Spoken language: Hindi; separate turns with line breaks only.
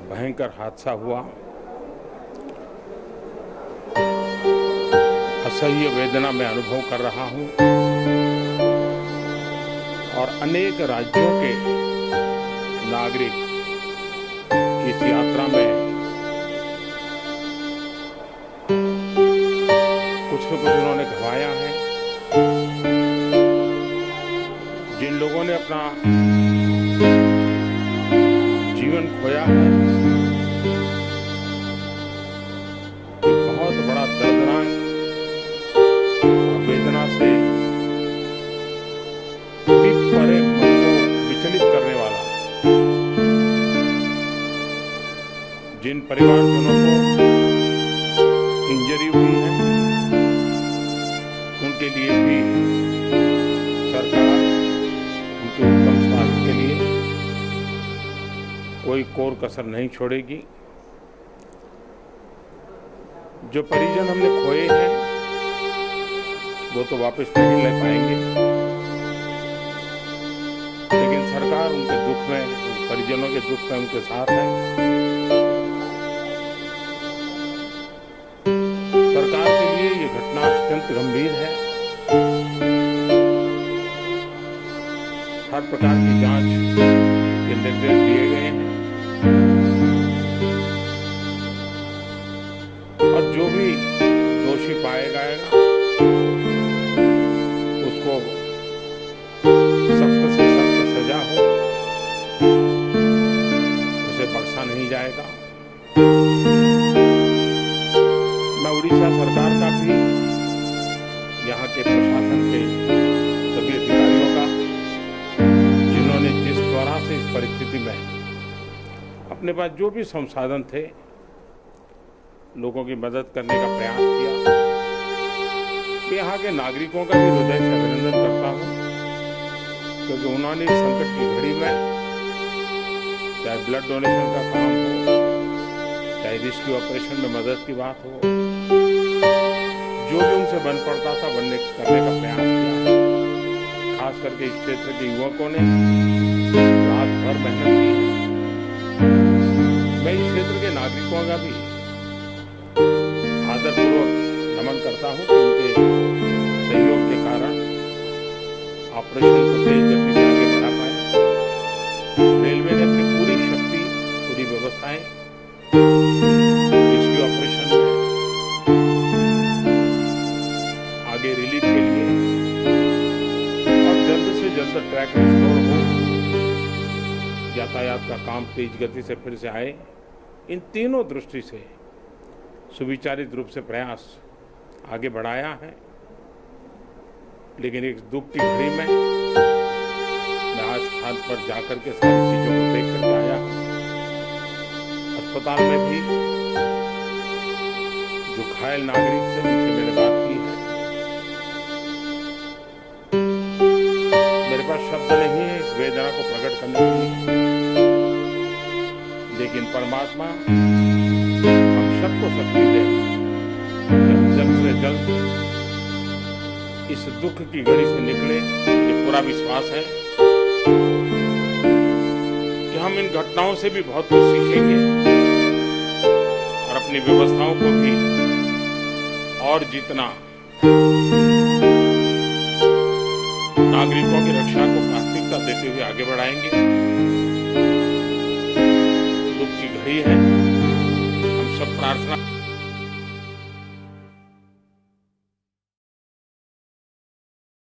भयंकर हादसा हुआ। असह्य वेदना मैं अनुभव कर रहा हूं और अनेक राज्यों के नागरिक इस यात्रा में कुछ न कुछ उन्होंने गंवाया है। जिन लोगों ने अपना जीवन खोया है, बहुत बड़ा दर्दनाक वेदना से परिवारजनों को इंजरी हुई है, उनके लिए भी सरकार उनके उत्तम स्वास्थ्य के लिए कोई कोर कसर नहीं छोड़ेगी। जो परिजन हमने खोए हैं वो तो वापस नहीं ले पाएंगे, लेकिन सरकार उनके दुख में, परिजनों के दुख में उनके साथ है। सरकार के लिए ये घटना अत्यंत गंभीर है। हर प्रकार की जांच के निर्देश दिए गए हैं और जो भी दोषी पाया जाएगा उसको सख्त से सख्त सजा हो, उसे बख्शा नहीं जाएगा। मैं उड़ीसा सरकार का भी, यहाँ के प्रशासन के सभी अधिकारियों का, जिन्होंने जिस तरह से इस परिस्थिति में अपने पास जो भी संसाधन थे लोगों की मदद करने का प्रयास किया, यहाँ के नागरिकों का भी हृदय से अभिनंदन करता हूँ, क्योंकि उन्होंने इस संकट की घड़ी में चाहे ब्लड डोनेशन का काम हो, चाहे रेस्क्यू ऑपरेशन में मदद की बात हो, जो भी उनसे बन पड़ता था करने का प्रयास किया। खास करके इस क्षेत्र के युवकों ने रात भर मेहनत की। मैं इस क्षेत्र के नागरिकों का भी आदरपूर्वक नमन करता हूं कि उनके सहयोग के कारण ऑपरेशन को तेज गति से आगे बढ़ा पाए। रेलवे ने अपनी पूरी शक्ति, पूरी व्यवस्थाएं रेस्क्यू ऑपरेशन में आगे रिलीफ के लिए और जल्द से जल्द ट्रैक रिस्टोर हो, यातायात का काम तेज गति से फिर से आए, इन तीनों दृष्टि से सुविचारित रूप से प्रयास आगे बढ़ाया है। लेकिन एक दुख की घड़ी में मैं आज स्थान पर जाकर के सारी चीजों को देख करके आया। अस्पताल में भी जो घायल नागरिक थे उनसे मैंने बात की है। मेरे पास शब्द नहीं है इस वेदना को प्रकट करने के लिए, लेकिन परमात्मा सबको शक्ति दे जल्द से जल्द इस दुख की घड़ी से निकले। ये पूरा विश्वास है कि हम इन घटनाओं से भी बहुत कुछ सीखेंगे और अपनी व्यवस्थाओं को भी और जितना नागरिकों की रक्षा को प्राथमिकता देते हुए आगे बढ़ाएंगे। दुख की घड़ी है, हम सब प्रार्थना